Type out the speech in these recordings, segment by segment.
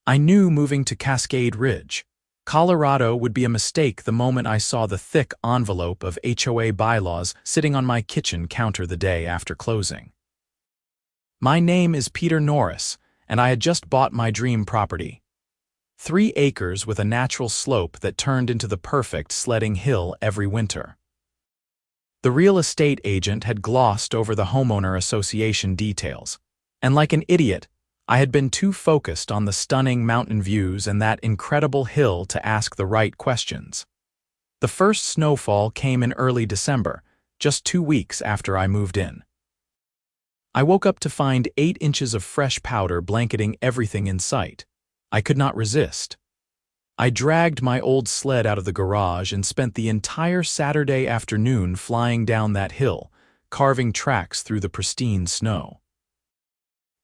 I knew moving to Cascade Ridge, Colorado would be a mistake the moment I saw the thick envelope of HOA bylaws sitting on my kitchen counter the day after closing. My name is Peter Norris, and I had just bought my dream property. 3 acres with a natural slope that turned into the perfect sledding hill every winter. The real estate agent had glossed over the homeowner association details, and like an idiot, I had been too focused on the stunning mountain views and that incredible hill to ask the right questions. The first snowfall came in early December, just 2 weeks after I moved in. I woke up to find 8 inches of fresh powder blanketing everything in sight. I could not resist. I dragged my old sled out of the garage and spent the entire Saturday afternoon flying down that hill, carving tracks through the pristine snow.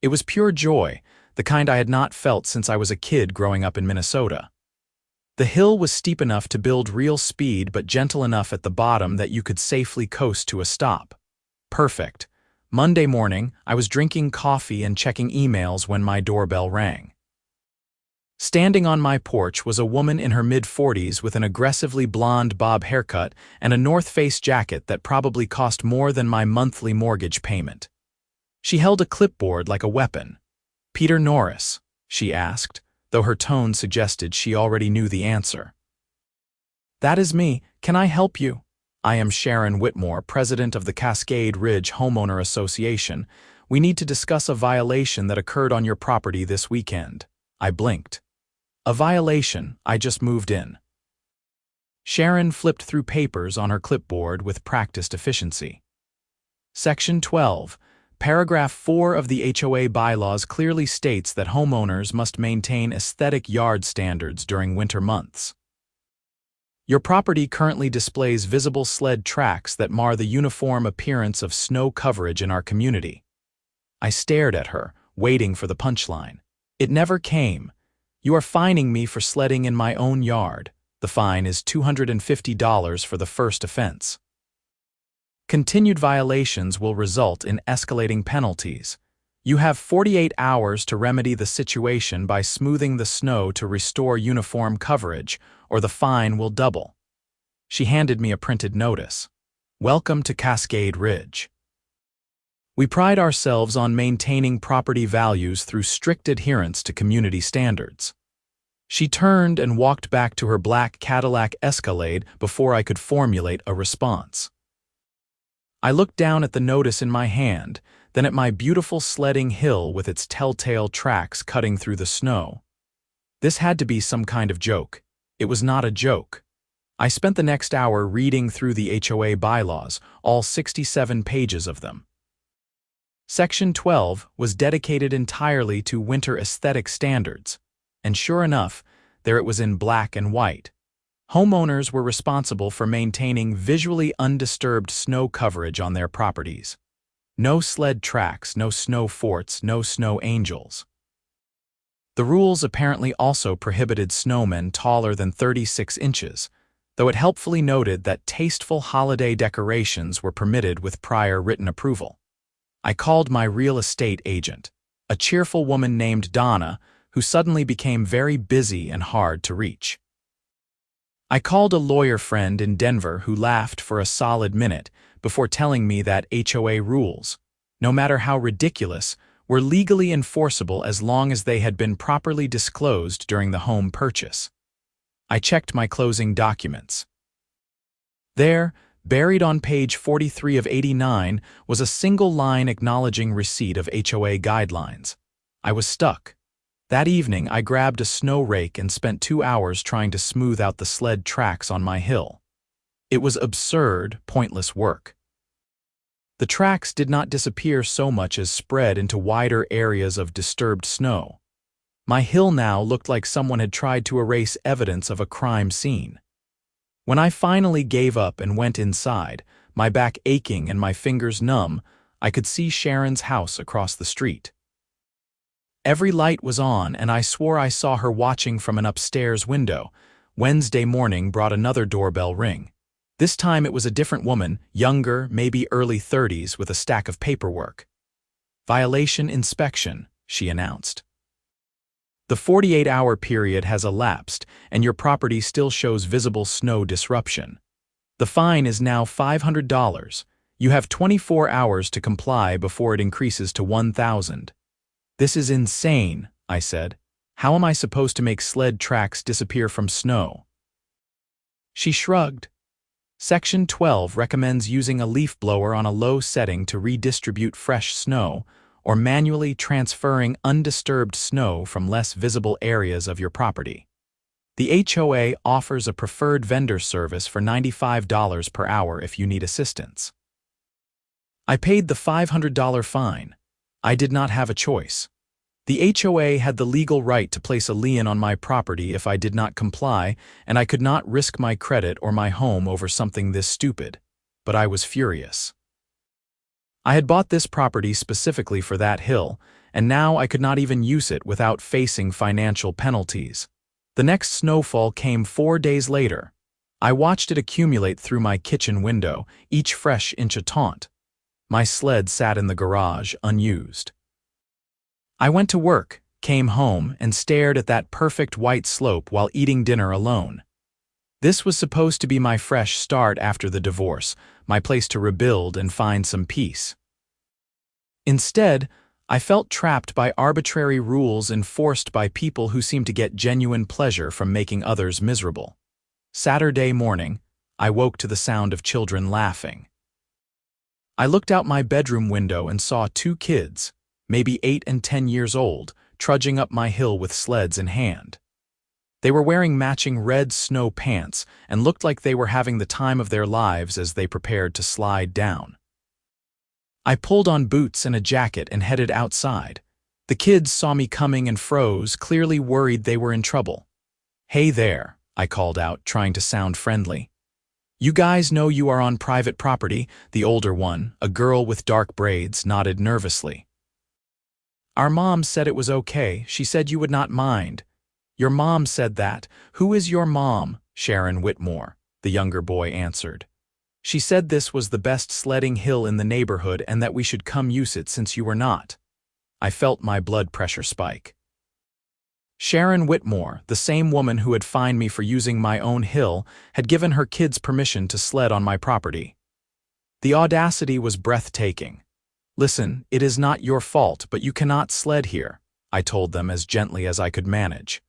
It was pure joy, the kind I had not felt since I was a kid growing up in Minnesota. The hill was steep enough to build real speed but gentle enough at the bottom that you could safely coast to a stop. Perfect. Monday morning, I was drinking coffee and checking emails when my doorbell rang. Standing on my porch was a woman in her mid-40s with an aggressively blonde bob haircut and a North Face jacket that probably cost more than my monthly mortgage payment. She held a clipboard like a weapon. "Peter Norris?" she asked, though her tone suggested she already knew the answer. "That is me. Can I help you?" "I am Sharon Whitmore, president of the Cascade Ridge Homeowner Association. We need to discuss a violation that occurred on your property this weekend." I blinked. "A violation? I just moved in." Sharon flipped through papers on her clipboard with practiced efficiency. Section 12. Paragraph 4 of the HOA bylaws clearly states that homeowners must maintain aesthetic yard standards during winter months. Your property currently displays visible sled tracks that mar the uniform appearance of snow coverage in our community. I stared at her, waiting for the punchline. It never came. "You are fining me for sledding in my own yard. The fine is $250 for the first offense. Continued violations will result in escalating penalties. You have 48 hours to remedy the situation by smoothing the snow to restore uniform coverage, or the fine will double." She handed me a printed notice. "Welcome to Cascade Ridge. We pride ourselves on maintaining property values through strict adherence to community standards." She turned and walked back to her black Cadillac Escalade before I could formulate a response. I looked down at the notice in my hand, then at my beautiful sledding hill with its telltale tracks cutting through the snow. This had to be some kind of joke. It was not a joke. I spent the next hour reading through the HOA bylaws, all 67 pages of them. Section 12 was dedicated entirely to winter aesthetic standards, and sure enough, there it was in black and white. Homeowners were responsible for maintaining visually undisturbed snow coverage on their properties. No sled tracks, no snow forts, no snow angels. The rules apparently also prohibited snowmen taller than 36 inches, though it helpfully noted that tasteful holiday decorations were permitted with prior written approval. I called my real estate agent, a cheerful woman named Donna, who suddenly became very busy and hard to reach. I called a lawyer friend in Denver who laughed for a solid minute before telling me that HOA rules, no matter how ridiculous, were legally enforceable as long as they had been properly disclosed during the home purchase. I checked my closing documents. There, buried on page 43 of 89, was a single line acknowledging receipt of HOA guidelines. I was stuck. That evening, I grabbed a snow rake and spent 2 hours trying to smooth out the sled tracks on my hill. It was absurd, pointless work. The tracks did not disappear so much as spread into wider areas of disturbed snow. My hill now looked like someone had tried to erase evidence of a crime scene. When I finally gave up and went inside, my back aching and my fingers numb, I could see Sharon's house across the street. Every light was on, and I swore I saw her watching from an upstairs window. Wednesday morning brought another doorbell ring. This time it was a different woman, younger, maybe early 30s, with a stack of paperwork. "Violation inspection," she announced. The 48-hour period has elapsed, and your property still shows visible snow disruption. The fine is now $500. You have 24 hours to comply before it increases to $1,000. This is insane, I said. How am I supposed to make sled tracks disappear from snow? She shrugged. Section 12 recommends using a leaf blower on a low setting to redistribute fresh snow, or manually transferring undisturbed snow from less visible areas of your property. The HOA offers a preferred vendor service for $95 per hour if you need assistance. I paid the $500 fine. I did not have a choice. The HOA had the legal right to place a lien on my property if I did not comply, and I could not risk my credit or my home over something this stupid. But I was furious. I had bought this property specifically for that hill, and now I could not even use it without facing financial penalties. The next snowfall came 4 days later. I watched it accumulate through my kitchen window, each fresh inch a taunt. My sled sat in the garage, unused. I went to work, came home, and stared at that perfect white slope while eating dinner alone. This was supposed to be my fresh start after the divorce, my place to rebuild and find some peace. Instead, I felt trapped by arbitrary rules enforced by people who seem to get genuine pleasure from making others miserable. Saturday morning, I woke to the sound of children laughing. I looked out my bedroom window and saw 2 kids, maybe 8 and 10 years old, trudging up my hill with sleds in hand. They were wearing matching red snow pants and looked like they were having the time of their lives as they prepared to slide down. I pulled on boots and a jacket and headed outside. The kids saw me coming and froze, clearly worried they were in trouble. "Hey there," I called out, trying to sound friendly. "You guys know you are on private property?" The older one, a girl with dark braids, nodded nervously. "Our mom said it was okay. She said you would not mind." "Your mom said that? Who is your mom?" Sharon Whitmore, the younger boy, answered. "She said this was the best sledding hill in the neighborhood and that we should come use it since you were not." I felt my blood pressure spike. Sharon Whitmore, the same woman who had fined me for using my own hill, had given her kids permission to sled on my property. The audacity was breathtaking. "Listen, it is not your fault, but you cannot sled here," I told them as gently as I could manage.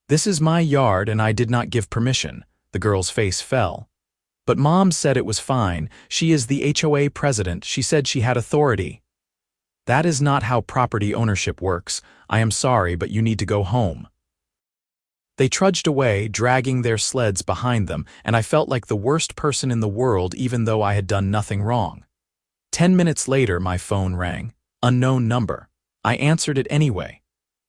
"This is my yard and I did not give permission." The girl's face fell. "But Mom said it was fine. She is the HOA president. She said she had authority." "That is not how property ownership works. I am sorry, but you need to go home." They trudged away, dragging their sleds behind them, and I felt like the worst person in the world even though I had done nothing wrong. 10 minutes later, my phone rang. Unknown number. I answered it anyway.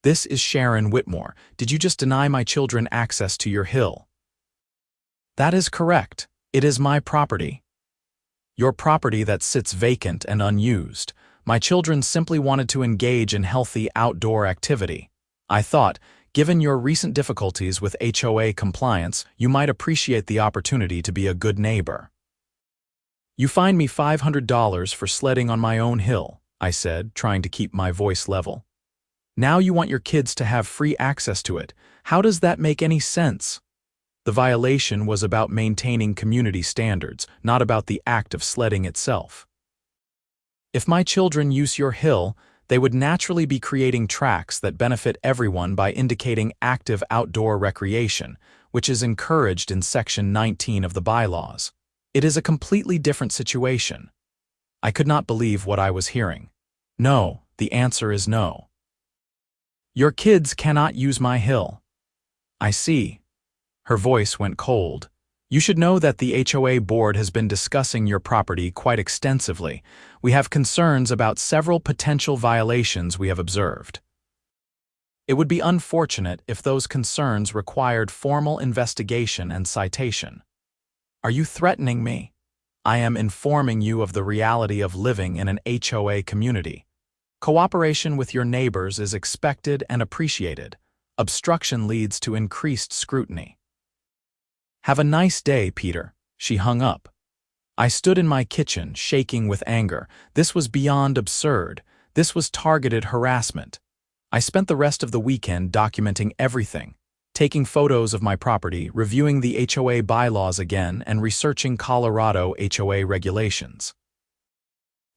"This is Sharon Whitmore. Did you just deny my children access to your hill?" "That is correct. It is my property." "Your property that sits vacant and unused. My children simply wanted to engage in healthy outdoor activity. I thought, given your recent difficulties with HOA compliance, you might appreciate the opportunity to be a good neighbor." "You fined me $500 for sledding on my own hill," I said, trying to keep my voice level. "Now you want your kids to have free access to it. How does that make any sense?" The violation was about maintaining community standards, not about the act of sledding itself. "If my children use your hill, they would naturally be creating tracks that benefit everyone by indicating active outdoor recreation, which is encouraged in Section 19 of the bylaws. It is a completely different situation." I could not believe what I was hearing. "No, the answer is no. Your kids cannot use my hill." "I see." Her voice went cold. "You should know that the HOA board has been discussing your property quite extensively. We have concerns about several potential violations we have observed. It would be unfortunate if those concerns required formal investigation and citation." "Are you threatening me?" "I am informing you of the reality of living in an HOA community. Cooperation with your neighbors is expected and appreciated. Obstruction leads to increased scrutiny." "Have a nice day, Peter." She hung up. I stood in my kitchen, shaking with anger. This was beyond absurd. This was targeted harassment. I spent the rest of the weekend documenting everything, taking photos of my property, reviewing the HOA bylaws again, and researching Colorado HOA regulations.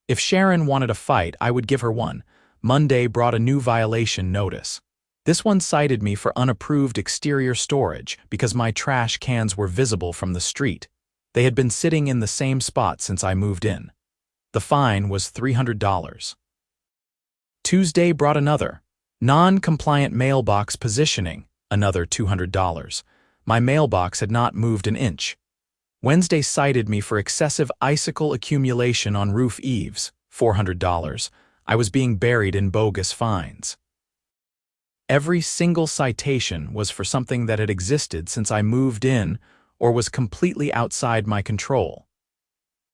If Sharon wanted a fight, I would give her one. Monday brought a new violation notice. This one cited me for unapproved exterior storage because my trash cans were visible from the street. They had been sitting in the same spot since I moved in. The fine was $300. Tuesday brought another. Non-compliant mailbox positioning, another $200. My mailbox had not moved an inch. Wednesday cited me for excessive icicle accumulation on roof eaves, $400. I was being buried in bogus fines. Every single citation was for something that had existed since I moved in or was completely outside my control.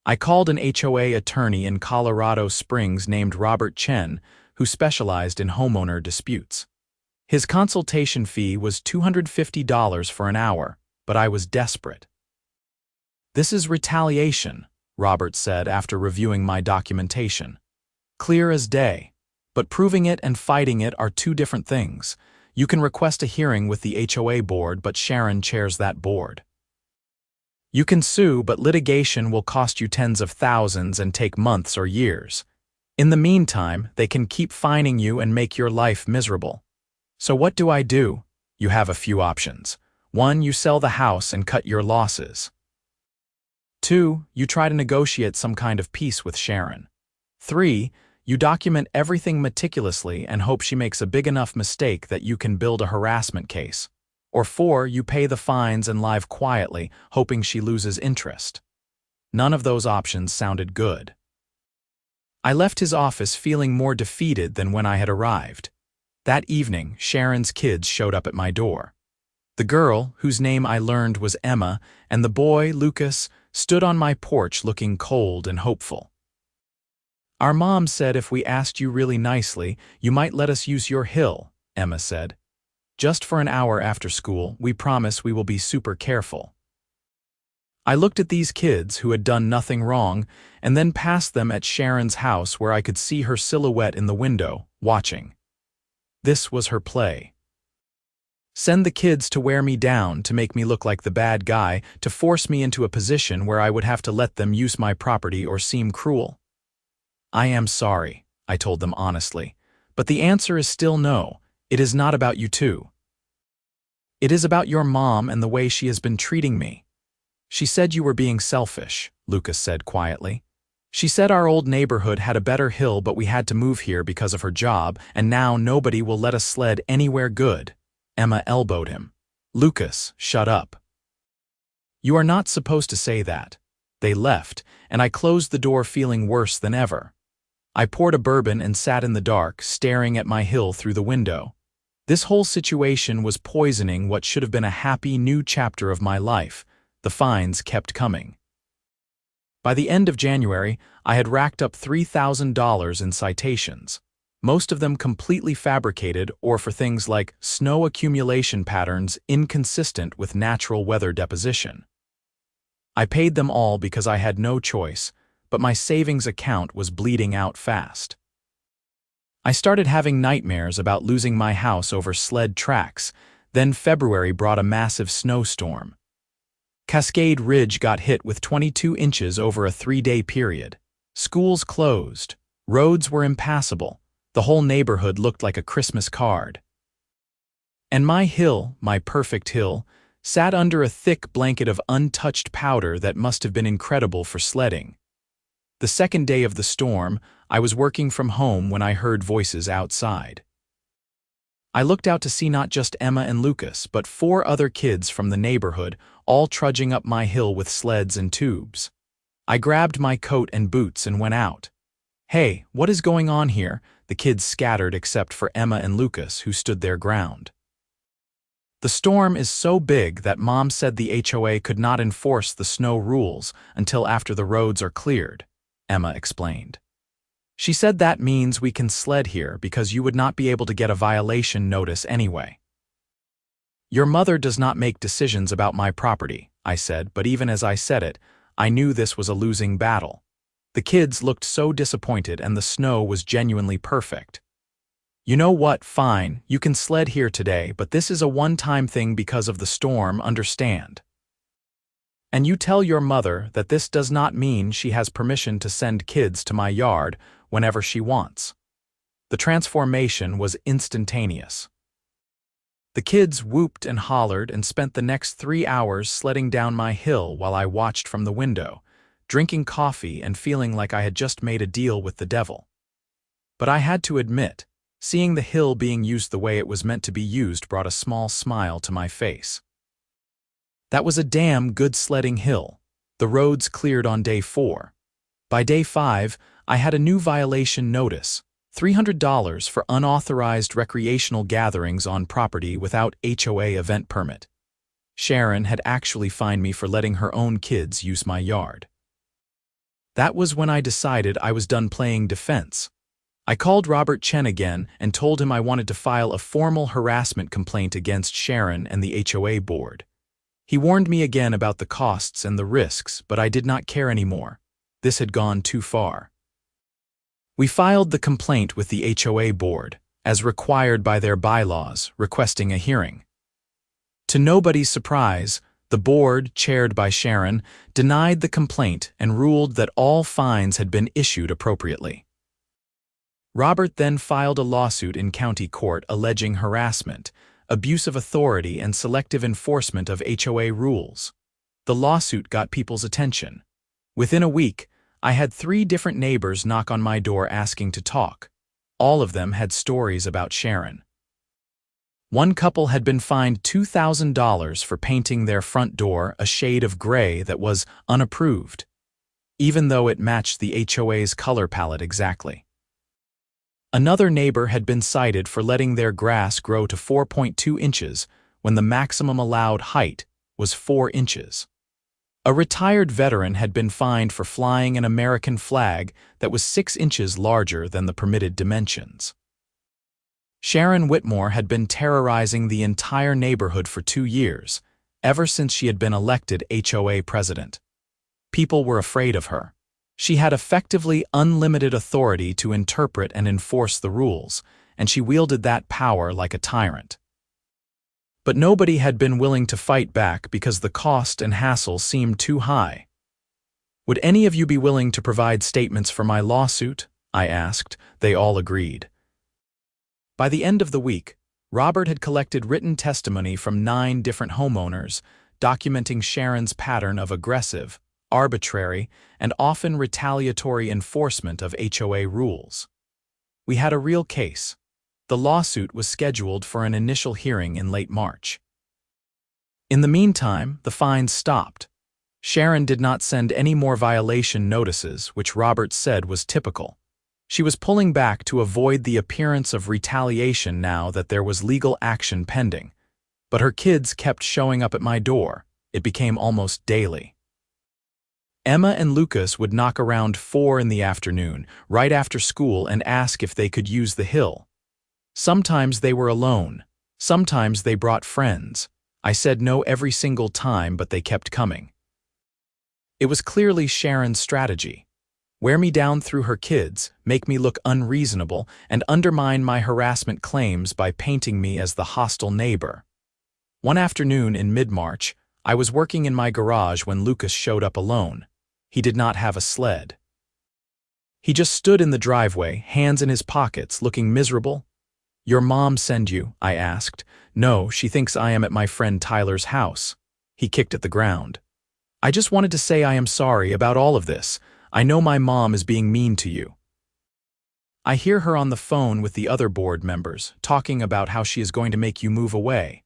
I called an HOA attorney in Colorado Springs named Robert Chen, who specialized in homeowner disputes. His consultation fee was $250 for an hour, but I was desperate. "This is retaliation," Robert said after reviewing my documentation. "Clear as day. But proving it and fighting it are two different things. You can request a hearing with the HOA board, but Sharon chairs that board. You can sue, but litigation will cost you tens of thousands and take months or years. In the meantime, they can keep fining you and make your life miserable. So what do I do? You have a few options. 1, you sell the house and cut your losses. 2, you try to negotiate some kind of peace with Sharon. 3, you document everything meticulously and hope she makes a big enough mistake that you can build a harassment case. Or 4, you pay the fines and live quietly, hoping she loses interest. None of those options sounded good. I left his office feeling more defeated than when I had arrived. That evening, Sharon's kids showed up at my door. The girl, whose name I learned was Emma, and the boy, Lucas, stood on my porch looking cold and hopeful. "Our mom said if we asked you really nicely, you might let us use your hill," Emma said. "Just for an hour after school, we promise we will be super careful." I looked at these kids who had done nothing wrong and then passed them at Sharon's house where I could see her silhouette in the window, watching. This was her play. Send the kids to wear me down, to make me look like the bad guy, to force me into a position where I would have to let them use my property or seem cruel. "I am sorry," I told them honestly, "but the answer is still no. It is not about you two. It is about your mom and the way she has been treating me." "She said you were being selfish," Lucas said quietly. "She said our old neighborhood had a better hill, but we had to move here because of her job, and now nobody will let us sled anywhere good." Emma elbowed him. "Lucas, shut up. You are not supposed to say that." They left, and I closed the door feeling worse than ever. I poured a bourbon and sat in the dark, staring at my hill through the window. This whole situation was poisoning what should have been a happy new chapter of my life. The fines kept coming. By the end of January, I had racked up $3,000 in citations, most of them completely fabricated or for things like snow accumulation patterns inconsistent with natural weather deposition. I paid them all because I had no choice, but my savings account was bleeding out fast. I started having nightmares about losing my house over sled tracks. Then February brought a massive snowstorm. Cascade Ridge got hit with 22 inches over a 3-day period. Schools closed. Roads were impassable. The whole neighborhood looked like a Christmas card. And my hill, my perfect hill, sat under a thick blanket of untouched powder that must have been incredible for sledding. The second day of the storm, I was working from home when I heard voices outside. I looked out to see not just Emma and Lucas, but 4 other kids from the neighborhood, all trudging up my hill with sleds and tubes. I grabbed my coat and boots and went out. "Hey, what is going on here?" The kids scattered except for Emma and Lucas, who stood their ground. "The storm is so big that Mom said the HOA could not enforce the snow rules until after the roads are cleared," Emma explained. "She said that means we can sled here because you would not be able to get a violation notice anyway." "Your mother does not make decisions about my property," I said, but even as I said it, I knew this was a losing battle. The kids looked so disappointed and the snow was genuinely perfect. You know what, fine, you can sled here today, but this is a one-time thing because of the storm, understand? And you tell your mother that this does not mean she has permission to send kids to my yard whenever she wants. The transformation was instantaneous. The kids whooped and hollered and spent the next 3 hours sledding down my hill while I watched from the window, drinking coffee and feeling like I had just made a deal with the devil. But I had to admit, seeing the hill being used the way it was meant to be used brought a small smile to my face. That was a damn good sledding hill. The roads cleared on day 4. By day 5, I had a new violation notice, $300 for unauthorized recreational gatherings on property without HOA event permit. Sharon had actually fined me for letting her own kids use my yard. That was when I decided I was done playing defense. I called Robert Chen again and told him I wanted to file a formal harassment complaint against Sharon and the HOA board. He warned me again about the costs and the risks, but I did not care anymore. This had gone too far. We filed the complaint with the HOA board, as required by their bylaws, requesting a hearing. To nobody's surprise, the board, chaired by Sharon, denied the complaint and ruled that all fines had been issued appropriately. Robert then filed a lawsuit in county court alleging harassment, abuse of authority, and selective enforcement of HOA rules. The lawsuit got people's attention. Within a week, I had 3 different neighbors knock on my door asking to talk. All of them had stories about Sharon. One couple had been fined $2,000 for painting their front door a shade of gray that was unapproved, even though it matched the HOA's color palette exactly. Another neighbor had been cited for letting their grass grow to 4.2 inches when the maximum allowed height was 4 inches. A retired veteran had been fined for flying an American flag that was 6 inches larger than the permitted dimensions. Sharon Whitmore had been terrorizing the entire neighborhood for 2 years, ever since she had been elected HOA president. People were afraid of her. She had effectively unlimited authority to interpret and enforce the rules, and she wielded that power like a tyrant. But nobody had been willing to fight back because the cost and hassle seemed too high. "Would any of you be willing to provide statements for my lawsuit?" I asked. They all agreed. By the end of the week, Robert had collected written testimony from 9 different homeowners, documenting Sharon's pattern of aggressive, arbitrary, and often retaliatory enforcement of HOA rules. We had a real case. The lawsuit was scheduled for an initial hearing in late March. In the meantime, the fines stopped. Sharon did not send any more violation notices, which Robert said was typical. She was pulling back to avoid the appearance of retaliation now that there was legal action pending. But her kids kept showing up at my door. It became almost daily. Emma and Lucas would knock around 4 in the afternoon, right after school, and ask if they could use the hill. Sometimes they were alone. Sometimes they brought friends. I said no every single time, but they kept coming. It was clearly Sharon's strategy. Wear me down through her kids, make me look unreasonable, and undermine my harassment claims by painting me as the hostile neighbor. One afternoon in mid-March, I was working in my garage when Lucas showed up alone. He did not have a sled. He just stood in the driveway, hands in his pockets, looking miserable. "Your mom send you?" I asked. "No, she thinks I am at my friend Tyler's house." He kicked at the ground. "I just wanted to say I am sorry about all of this. I know my mom is being mean to you." I hear her on the phone with the other board members, talking about how she is going to make you move away.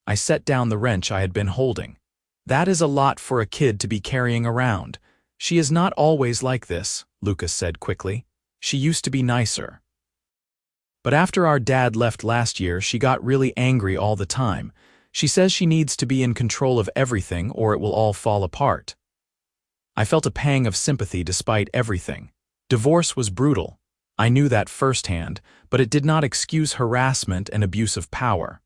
I set down the wrench I had been holding. "That is a lot for a kid to be carrying around. She is not always like this," Lucas said quickly. "She used to be nicer. But after our dad left last year, she got really angry all the time. She says she needs to be in control of everything or it will all fall apart." I felt a pang of sympathy despite everything. Divorce was brutal. I knew that firsthand, but it did not excuse harassment and abuse of power.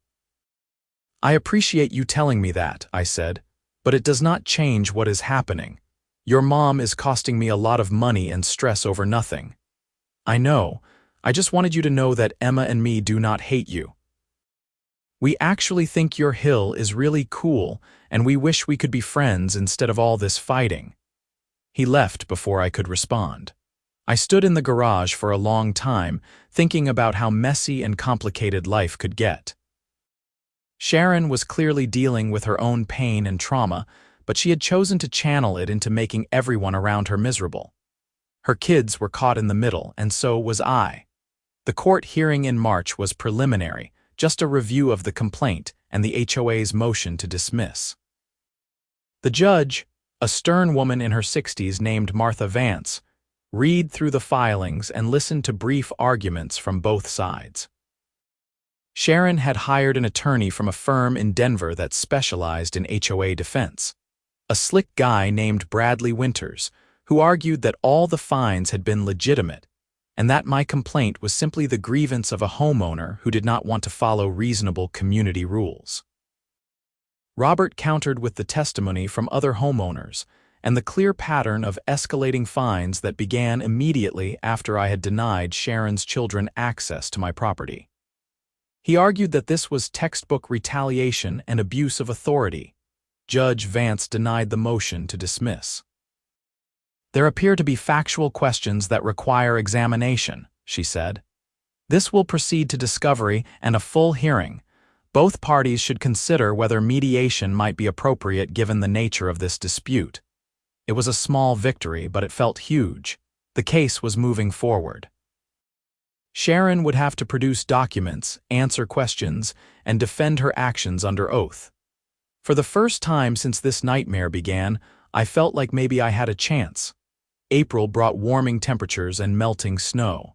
"I appreciate you telling me that," I said, "but it does not change what is happening. Your mom is costing me a lot of money and stress over nothing." "I know. I just wanted you to know that Emma and me do not hate you. We actually think your hill is really cool, and we wish we could be friends instead of all this fighting." He left before I could respond. I stood in the garage for a long time, thinking about how messy and complicated life could get. Sharon was clearly dealing with her own pain and trauma, but she had chosen to channel it into making everyone around her miserable. Her kids were caught in the middle, and so was I. The court hearing in March was preliminary, just a review of the complaint and the HOA's motion to dismiss. The judge, a stern woman in her 60s named Martha Vance, read through the filings and listened to brief arguments from both sides. Sharon had hired an attorney from a firm in Denver that specialized in HOA defense, a slick guy named Bradley Winters, who argued that all the fines had been legitimate, and that my complaint was simply the grievance of a homeowner who did not want to follow reasonable community rules. Robert countered with the testimony from other homeowners and the clear pattern of escalating fines that began immediately after I had denied Sharon's children access to my property. He argued that this was textbook retaliation and abuse of authority. Judge Vance denied the motion to dismiss. "There appear to be factual questions that require examination," she said. "This will proceed to discovery and a full hearing. Both parties should consider whether mediation might be appropriate given the nature of this dispute." It was a small victory, but it felt huge. The case was moving forward. Sharon would have to produce documents, answer questions, and defend her actions under oath. For the first time since this nightmare began, I felt like maybe I had a chance. April brought warming temperatures and melting snow.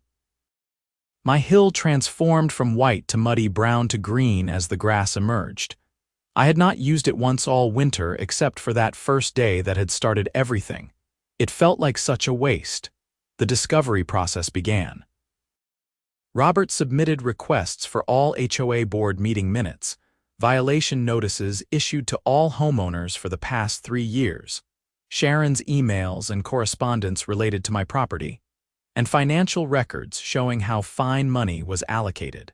My hill transformed from white to muddy brown to green as the grass emerged. I had not used it once all winter except for that first day that had started everything. It felt like such a waste. The discovery process began. Robert submitted requests for all HOA board meeting minutes, violation notices issued to all homeowners for the past 3 years, Sharon's emails and correspondence related to my property, and financial records showing how fine money was allocated.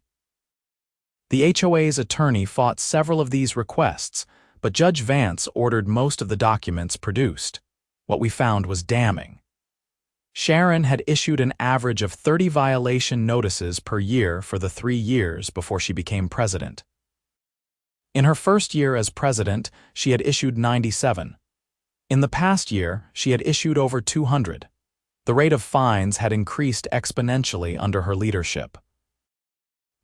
The HOA's attorney fought several of these requests, but Judge Vance ordered most of the documents produced. What we found was damning. Sharon had issued an average of 30 violation notices per year for the 3 years before she became president. In her first year as president, she had issued 97. In the past year, she had issued over 200. The rate of fines had increased exponentially under her leadership.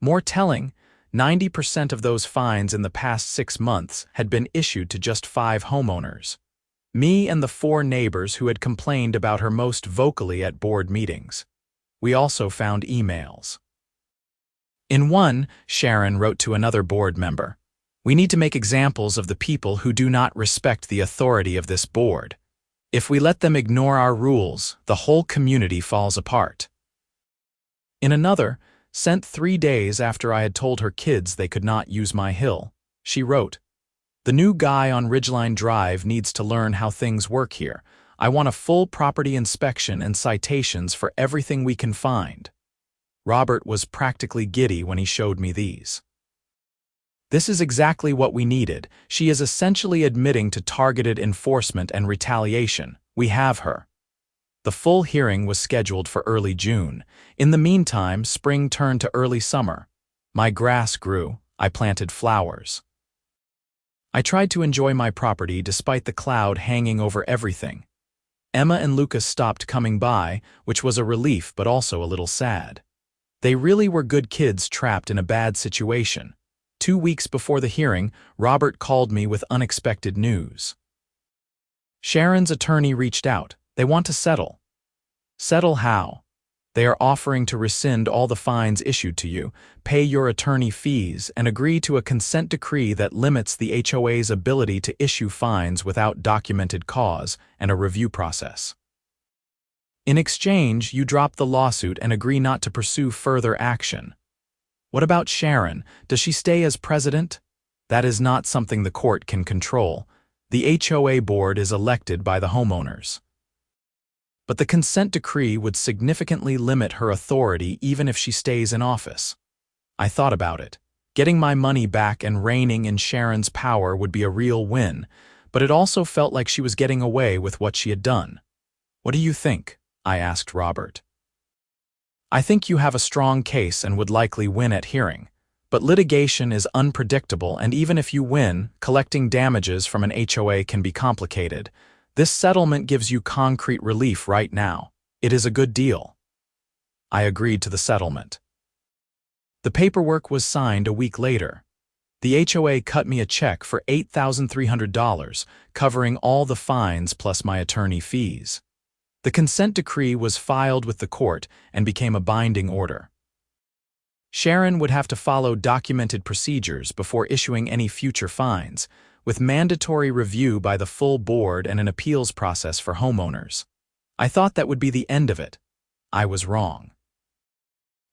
More telling, 90% of those fines in the past 6 months had been issued to just 5 homeowners. Me and the 4 neighbors who had complained about her most vocally at board meetings. We also found emails. In one, Sharon wrote to another board member, "We need to make examples of the people who do not respect the authority of this board. If we let them ignore our rules, the whole community falls apart." In another, sent 3 days after I had told her kids they could not use my hill, she wrote, "The new guy on Ridgeline Drive needs to learn how things work here. I want a full property inspection and citations for everything we can find." Robert was practically giddy when he showed me these. "This is exactly what we needed. She is essentially admitting to targeted enforcement and retaliation. We have her." The full hearing was scheduled for early June. In the meantime, spring turned to early summer. My grass grew. I planted flowers. I tried to enjoy my property despite the cloud hanging over everything. Emma and Lucas stopped coming by, which was a relief but also a little sad. They really were good kids trapped in a bad situation. 2 weeks before the hearing, Robert called me with unexpected news. Sharon's attorney reached out. They want to settle. Settle how? They are offering to rescind all the fines issued to you, pay your attorney fees, and agree to a consent decree that limits the HOA's ability to issue fines without documented cause and a review process. In exchange, you drop the lawsuit and agree not to pursue further action. What about Sharon? Does she stay as president? That is not something the court can control. The HOA board is elected by the homeowners. But the consent decree would significantly limit her authority even if she stays in office. I thought about it. Getting my money back and reigning in Sharon's power would be a real win, but it also felt like she was getting away with what she had done. "What do you think?" I asked Robert. "I think you have a strong case and would likely win at hearing. But litigation is unpredictable, and even if you win, collecting damages from an HOA can be complicated. This settlement gives you concrete relief right now. It is a good deal." I agreed to the settlement. The paperwork was signed a week later. The HOA cut me a check for $8,300, covering all the fines plus my attorney fees. The consent decree was filed with the court and became a binding order. Sharon would have to follow documented procedures before issuing any future fines, with mandatory review by the full board and an appeals process for homeowners. I thought that would be the end of it. I was wrong.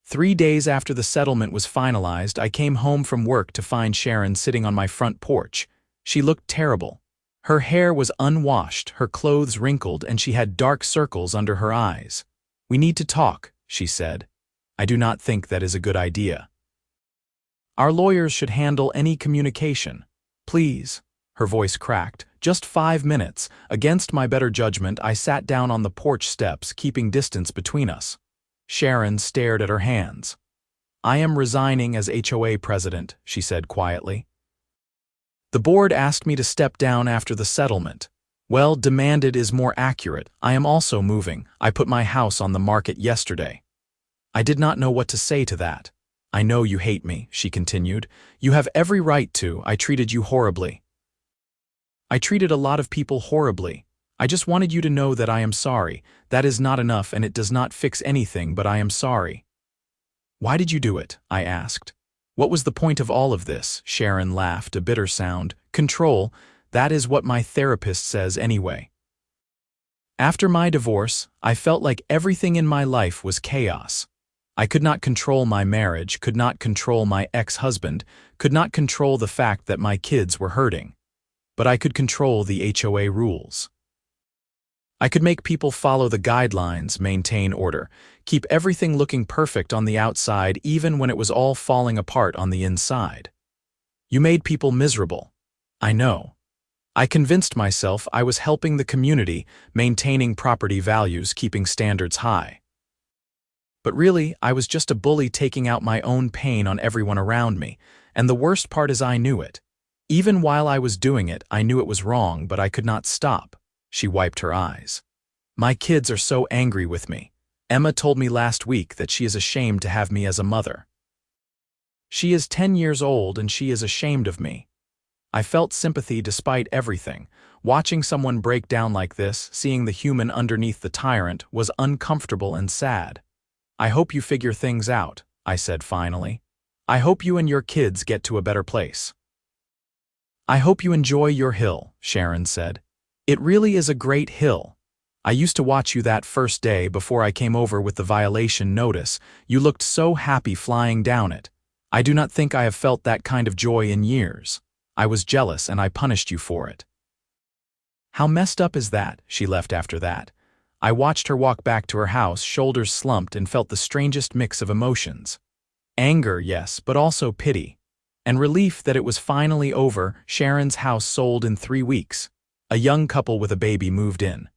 3 days after the settlement was finalized, I came home from work to find Sharon sitting on my front porch. She looked terrible. Her hair was unwashed, her clothes wrinkled, and she had dark circles under her eyes. "We need to talk," she said. "I do not think that is a good idea. Our lawyers should handle any communication. Please." Her voice cracked. "Just 5 minutes. Against my better judgment, I sat down on the porch steps, keeping distance between us." Sharon stared at her hands. "I am resigning as HOA president," she said quietly. "The board asked me to step down after the settlement. Well, demanded is more accurate. I am also moving. I put my house on the market yesterday." I did not know what to say to that. "I know you hate me," she continued. "You have every right to. I treated you horribly. I treated a lot of people horribly. I just wanted you to know that I am sorry. That is not enough and it does not fix anything, but I am sorry." "Why did you do it?" I asked. "What was the point of all of this?" Sharon laughed, a bitter sound. "Control. That is what my therapist says anyway. After my divorce, I felt like everything in my life was chaos. I could not control my marriage, could not control my ex-husband, could not control the fact that my kids were hurting. But I could control the HOA rules. I could make people follow the guidelines, maintain order, keep everything looking perfect on the outside even when it was all falling apart on the inside. You made people miserable. I know. I convinced myself I was helping the community, maintaining property values, keeping standards high. But really, I was just a bully taking out my own pain on everyone around me, and the worst part is I knew it. Even while I was doing it, I knew it was wrong, but I could not stop." She wiped her eyes. "My kids are so angry with me. Emma told me last week that she is ashamed to have me as a mother. She is 10 years old and she is ashamed of me." I felt sympathy despite everything. Watching someone break down like this, seeing the human underneath the tyrant, was uncomfortable and sad. "I hope you figure things out," I said finally. "I hope you and your kids get to a better place." "I hope you enjoy your hill," Sharon said. "It really is a great hill. I used to watch you that first day before I came over with the violation notice. You looked so happy flying down it. I do not think I have felt that kind of joy in years. I was jealous and I punished you for it." "How messed up is that?" She left after that. I watched her walk back to her house, shoulders slumped, and felt the strangest mix of emotions. Anger, yes, but also pity. And relief that it was finally over. Sharon's house sold in 3 weeks. A young couple with a baby moved in.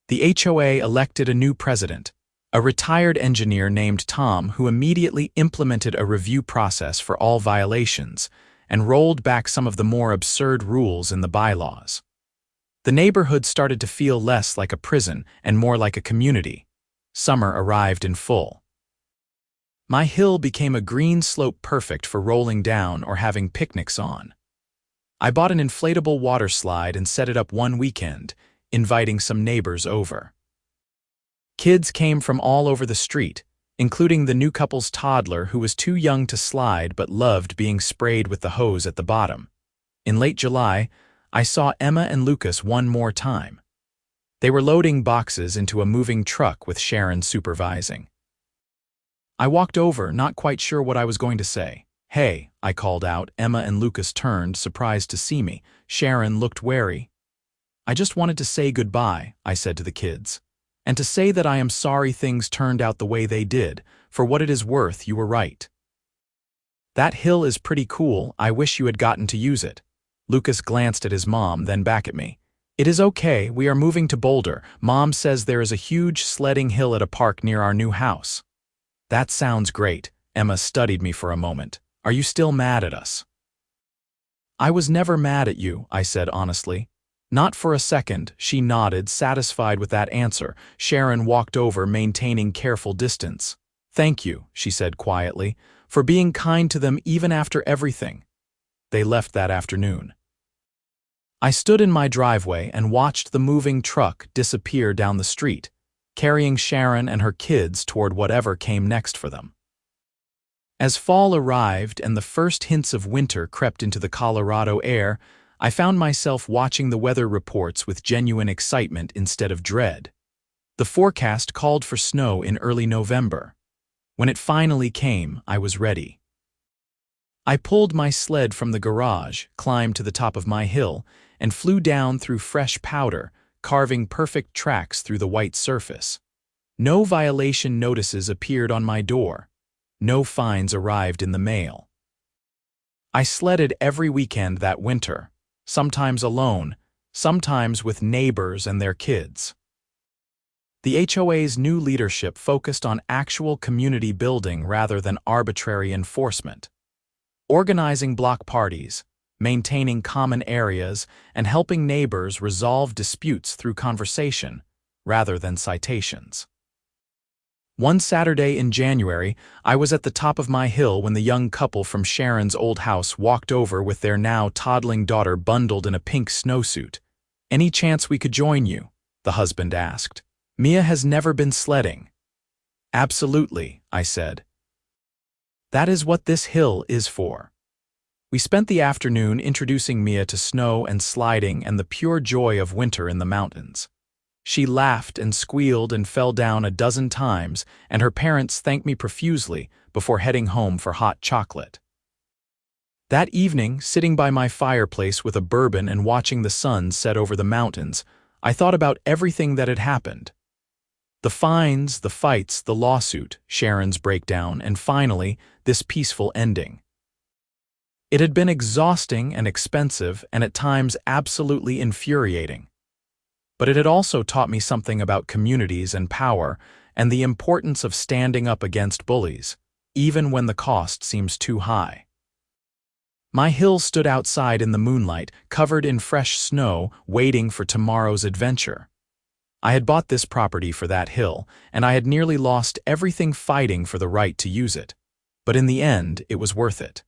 The HOA elected a new president, a retired engineer named Tom, who immediately implemented a review process for all violations and rolled back some of the more absurd rules in the bylaws. The neighborhood started to feel less like a prison and more like a community. Summer arrived in full. My hill became a green slope perfect for rolling down or having picnics on. I bought an inflatable water slide and set it up one weekend, inviting some neighbors over. Kids came from all over the street, including the new couple's toddler who was too young to slide but loved being sprayed with the hose at the bottom. In late July, I saw Emma and Lucas one more time. They were loading boxes into a moving truck with Sharon supervising. I walked over, not quite sure what I was going to say. "Hey," I called out. Emma and Lucas turned, surprised to see me. Sharon looked wary. "I just wanted to say goodbye," I said to the kids. And to say that I am sorry things turned out the way they did, for what it is worth, you were right. That hill is pretty cool, I wish you had gotten to use it. Lucas glanced at his mom, then back at me. It is okay, we are moving to Boulder. Mom says there is a huge sledding hill at a park near our new house. That sounds great. Emma studied me for a moment. Are you still mad at us? I was never mad at you, I said honestly. Not for a second, she nodded, satisfied with that answer. Sharon walked over, maintaining careful distance. Thank you, she said quietly, for being kind to them even after everything. They left that afternoon. I stood in my driveway and watched the moving truck disappear down the street, carrying Sharon and her kids toward whatever came next for them. As fall arrived and the first hints of winter crept into the Colorado air, I found myself watching the weather reports with genuine excitement instead of dread. The forecast called for snow in early November. When it finally came, I was ready. I pulled my sled from the garage, climbed to the top of my hill, and flew down through fresh powder, carving perfect tracks through the white surface. No violation notices appeared on my door. No fines arrived in the mail. I sledded every weekend that winter, sometimes alone, sometimes with neighbors and their kids. The HOA's new leadership focused on actual community building rather than arbitrary enforcement. Organizing block parties, maintaining common areas, and helping neighbors resolve disputes through conversation, rather than citations. One Saturday in January, I was at the top of my hill when the young couple from Sharon's old house walked over with their now toddling daughter bundled in a pink snowsuit. "Any chance we could join you?" the husband asked. "Mia has never been sledding." "Absolutely," I said. That is what this hill is for. We spent the afternoon introducing Mia to snow and sliding and the pure joy of winter in the mountains. She laughed and squealed and fell down a dozen times, and her parents thanked me profusely before heading home for hot chocolate. That evening, sitting by my fireplace with a bourbon and watching the sun set over the mountains, I thought about everything that had happened. The fines, the fights, the lawsuit, Sharon's breakdown, and finally, this peaceful ending. It had been exhausting and expensive and at times absolutely infuriating. But it had also taught me something about communities and power and the importance of standing up against bullies, even when the cost seems too high. My hill stood outside in the moonlight, covered in fresh snow, waiting for tomorrow's adventure. I had bought this property for that hill, and I had nearly lost everything fighting for the right to use it. But in the end, it was worth it.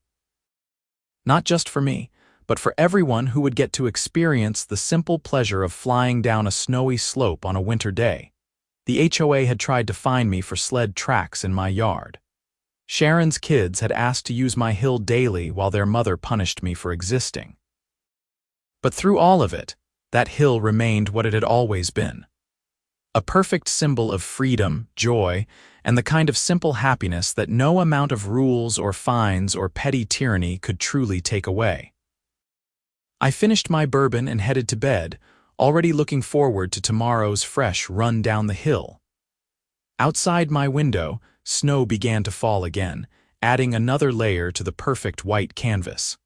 Not just for me, but for everyone who would get to experience the simple pleasure of flying down a snowy slope on a winter day. The HOA had tried to fine me for sled tracks in my yard. Sharon's kids had asked to use my hill daily while their mother punished me for existing. But through all of it, that hill remained what it had always been. A perfect symbol of freedom, joy, and the kind of simple happiness that no amount of rules or fines or petty tyranny could truly take away. I finished my bourbon and headed to bed, already looking forward to tomorrow's fresh run down the hill. Outside my window, snow began to fall again, adding another layer to the perfect white canvas.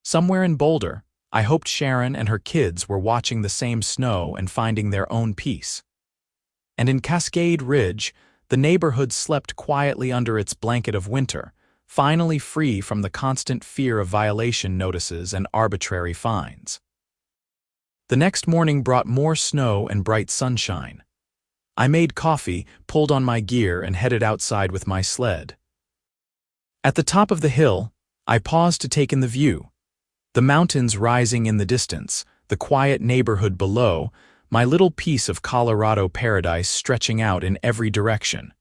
Somewhere in Boulder, I hoped Sharon and her kids were watching the same snow and finding their own peace. And in Cascade Ridge, the neighborhood slept quietly under its blanket of winter, finally free from the constant fear of violation notices and arbitrary fines. The next morning brought more snow and bright sunshine. I made coffee, pulled on my gear, and headed outside with my sled. At the top of the hill, I paused to take in the view. The mountains rising in the distance, the quiet neighborhood below, my little piece of Colorado paradise stretching out in every direction.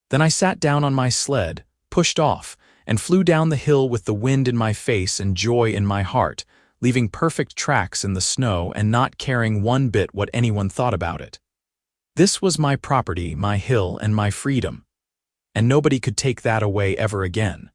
Then I sat down on my sled, pushed off, and flew down the hill with the wind in my face and joy in my heart, leaving perfect tracks in the snow and not caring one bit what anyone thought about it. This was my property, my hill, and my freedom, and nobody could take that away ever again.